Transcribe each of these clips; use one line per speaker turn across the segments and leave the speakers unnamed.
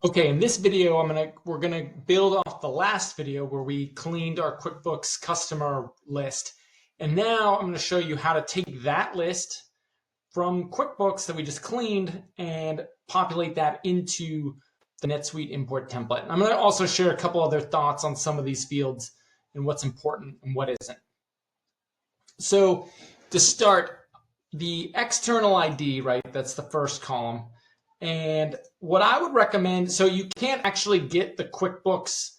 Okay, in this video, we're gonna build off the last video where we cleaned our QuickBooks customer list. And now I'm gonna show you how to take that list from QuickBooks that we just cleaned and populate that into the NetSuite import template. I'm gonna also share a couple other thoughts on some of these fields and what's important and what isn't. So to start, the external ID, right, that's the first column. And what I would recommend, so you can't actually get the QuickBooks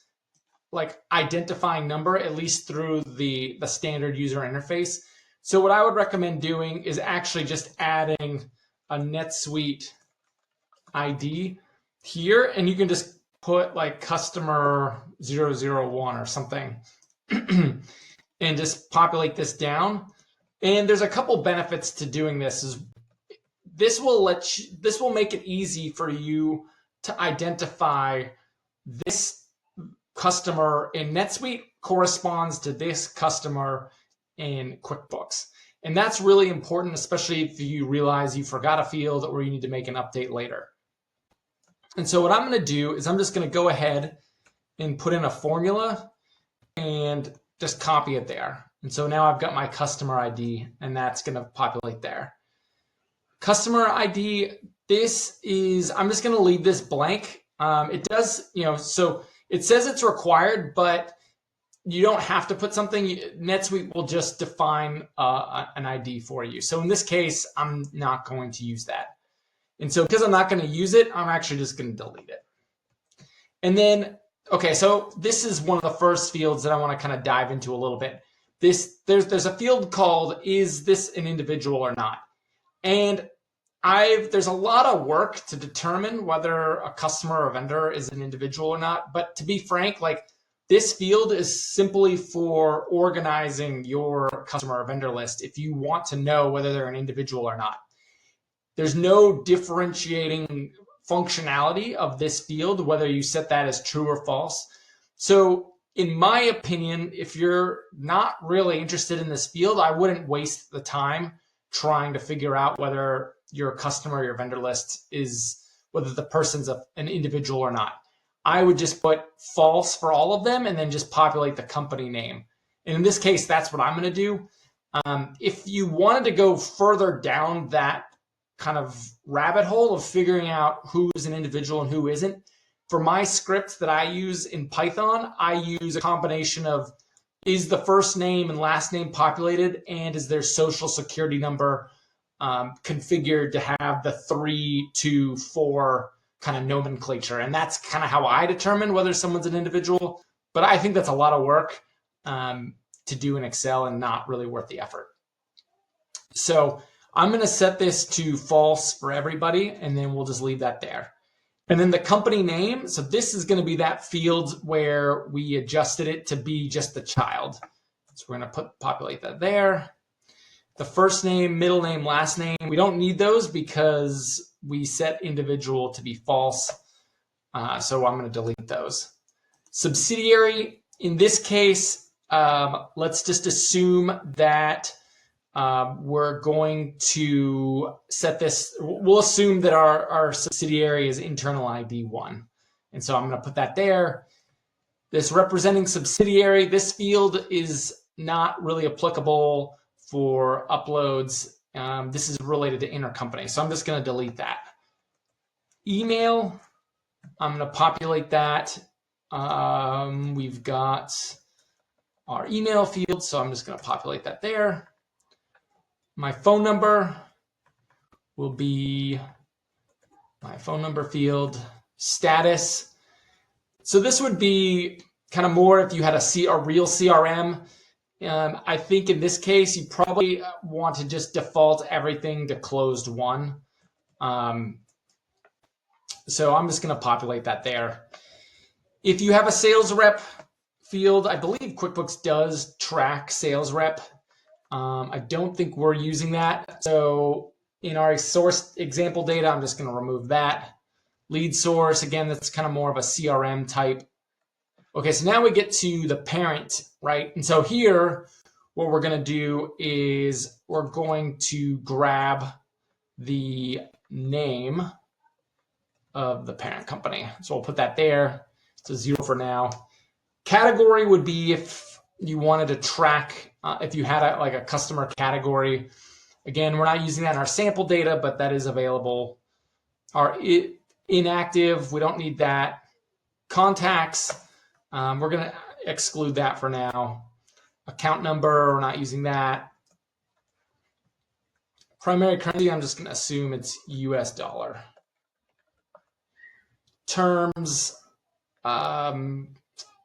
like identifying number, at least through the standard user interface. So what I would recommend doing is actually just adding a NetSuite ID here, and you can just put like customer 001 or something and just populate this down. And there's a couple benefits to doing this. This will make it easy for you to identify this customer in NetSuite corresponds to this customer in QuickBooks. And that's really important, especially if you realize you forgot a field or you need to make an update later. And so what I'm going to do is I'm just going to go ahead and put in a formula and just copy it there. And so now I've got my customer ID, and that's going to populate there. Customer ID, I'm just going to leave this blank. It does, so it says it's required, but you don't have to put something. NetSuite will just define an ID for you. So in this case, I'm not going to use that. And so because I'm not going to use it, I'm actually just going to delete it. And then, okay, so this is one of the first fields that I want to kind of dive into a little bit. There's a field called, is this an individual or not? And there's a lot of work to determine whether a customer or vendor is an individual or not. But to be frank, like this field is simply for organizing your customer or vendor list if you want to know whether they're an individual or not. There's no differentiating functionality of this field, whether you set that as true or false. So in my opinion, if you're not really interested in this field, I wouldn't waste the time trying to figure out whether your customer or your vendor list whether the person's an individual or not. I would just put false for all of them and then just populate the company name. And in this case, that's what I'm going to do. If you wanted to go further down that kind of rabbit hole of figuring out who is an individual and who isn't, for my scripts that I use in Python, I use a combination of is the first name and last name populated, and is their social security number configured to have the 3, 2, 4 kind of nomenclature. And that's kind of how I determine whether someone's an individual. But I think that's a lot of work to do in Excel and not really worth the effort. So I'm going to set this to false for everybody, and then we'll just leave that there. And then the company name, so this is going to be that field where we adjusted it to be just the child. So we're going to populate that there. The first name, middle name, last name, we don't need those because we set individual to be false. So I'm going to delete those. Subsidiary, in this case, let's just assume that we're going to set this, we'll assume that our subsidiary is internal ID 1. And so I'm going to put that there. This representing subsidiary, this field is not really applicable for uploads. This is related to intercompany. So I'm just going to delete that. Email, I'm going to populate that. We've got our email field, so I'm just going to populate that there. My phone number will be my phone number field. Status. So this would be kind of more if you had a real CRM. I think in this case, you probably want to just default everything to closed 1. So I'm just going to populate that there. If you have a sales rep field, I believe QuickBooks does track sales rep. I don't think we're using that. So in our source example data, I'm just going to remove that. Lead source, again, that's kind of more of a CRM type. Okay, so now we get to the parent, right? And so here, what we're going to do is we're going to grab the name of the parent company. So we'll put that there. It's a 0 for now. Category would be if you wanted to track, if you had a customer category. Again, we're not using that in our sample data, but that is available. Our inactive, we don't need that. Contacts, we're going to exclude that for now. Account number, we're not using that. Primary currency, I'm just going to assume it's US dollar. Terms,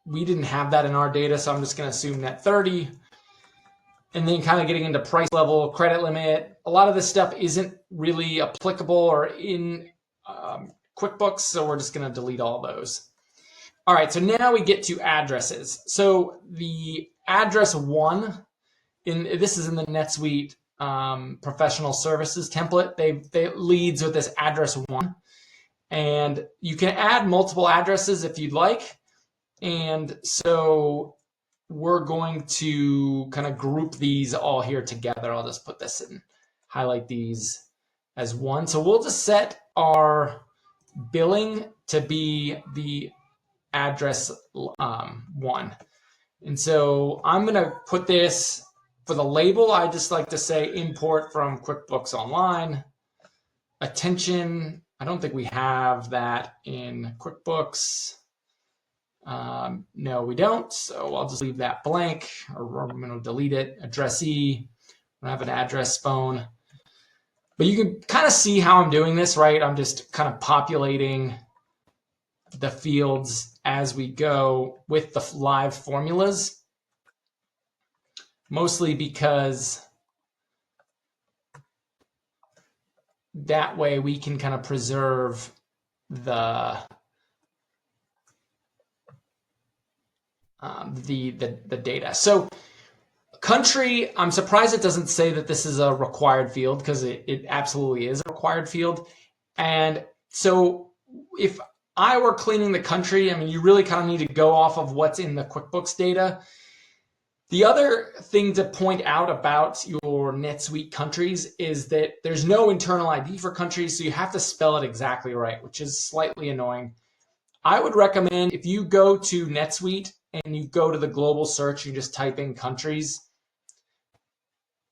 we didn't have that in our data, so I'm just going to assume net 30. And then kind of getting into price level, credit limit. A lot of this stuff isn't really applicable or in QuickBooks, so we're just going to delete all those. All right, so now we get to addresses. So the address 1, this is in the NetSuite professional services template. They leads with this address 1. And you can add multiple addresses if you'd like. And so we're going to kind of group these all here together. I'll just put this in, highlight these as 1. So we'll just set our billing to be the address 1. And so I'm going to put this for the label. I just like to say import from QuickBooks Online. Attention, I don't think we have that in QuickBooks. No, we don't. So I'll just leave that blank, or I'm going to delete it. Addressee, I have an address phone. But you can kind of see how I'm doing this, right? I'm just kind of populating the fields as we go with the live formulas, mostly because that way we can kind of preserve the data. So country, I'm surprised it doesn't say that this is a required field, because it absolutely is a required field. And so if I were cleaning the country, I mean, you really kind of need to go off of what's in the QuickBooks data. The other thing to point out about your NetSuite countries is that there's no internal ID for countries, so you have to spell it exactly right, which is slightly annoying. I would recommend if you go to NetSuite and you go to the global search, you just type in countries,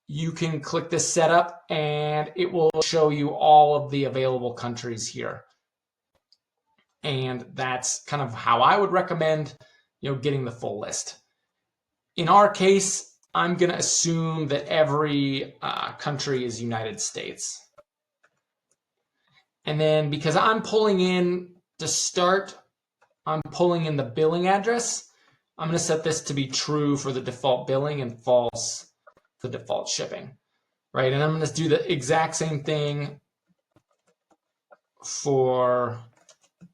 you can click this setup and it will show you all of the available countries here. And that's kind of how I would recommend, getting the full list. In our case, I'm going to assume that every country is United States. And then because I'm pulling in to start, I'm pulling in the billing address. I'm going to set this to be true for the default billing and false for the default shipping, right? And I'm going to do the exact same thing for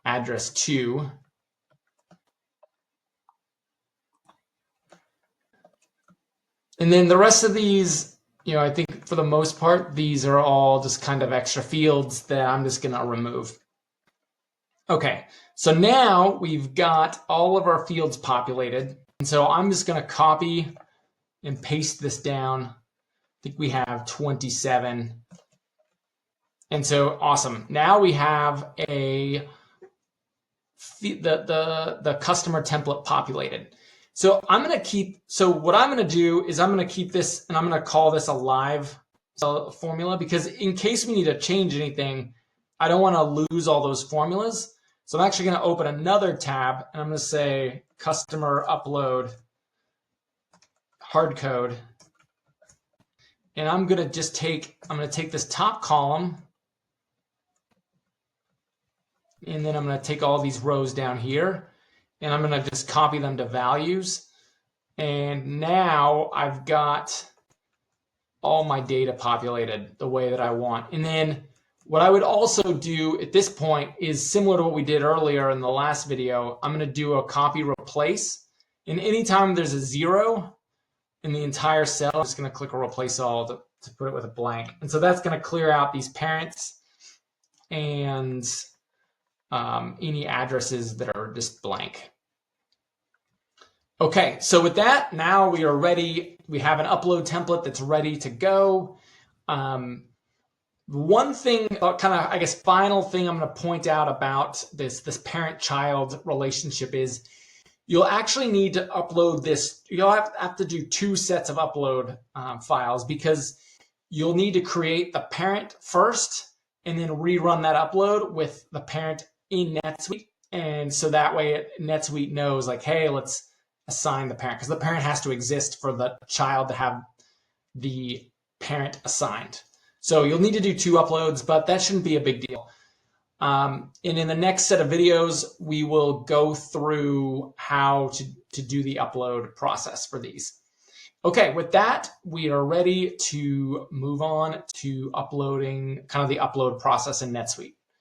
address 2. And then the rest of these, I think for the most part, these are all just kind of extra fields that I'm just going to remove. Okay, so now we've got all of our fields populated. And so I'm just going to copy and paste this down. I think we have 27. And so awesome. Now we have the customer template populated. So what I'm going to do is I'm going to keep this and I'm going to call this a live formula, because in case we need to change anything, I don't want to lose all those formulas. So I'm actually going to open another tab and I'm going to say customer upload hard code. And I'm going to take this top column, and then I'm going to take all these rows down here, and I'm going to just copy them to values. And now I've got all my data populated the way that I want. And then what I would also do at this point is similar to what we did earlier in the last video. I'm going to do a copy replace. And anytime there's a 0 in the entire cell, I'm just going to click a replace all to put it with a blank. And so that's going to clear out these parents and any addresses that are just blank. Okay, so with that, now we are ready. We have an upload template that's ready to go. One thing, kind of, I guess, final thing I'm going to point out about this parent-child relationship is you'll actually need to upload this. You'll have to do two sets of upload files, because you'll need to create the parent first and then rerun that upload with the parent in NetSuite. And so that way NetSuite knows, like, hey, let's assign the parent, because the parent has to exist for the child to have the parent assigned. So you'll need to do two uploads, but that shouldn't be a big deal. And in the next set of videos, we will go through how to do the upload process for these. Okay, with that, we are ready to move on to uploading, kind of the upload process in NetSuite.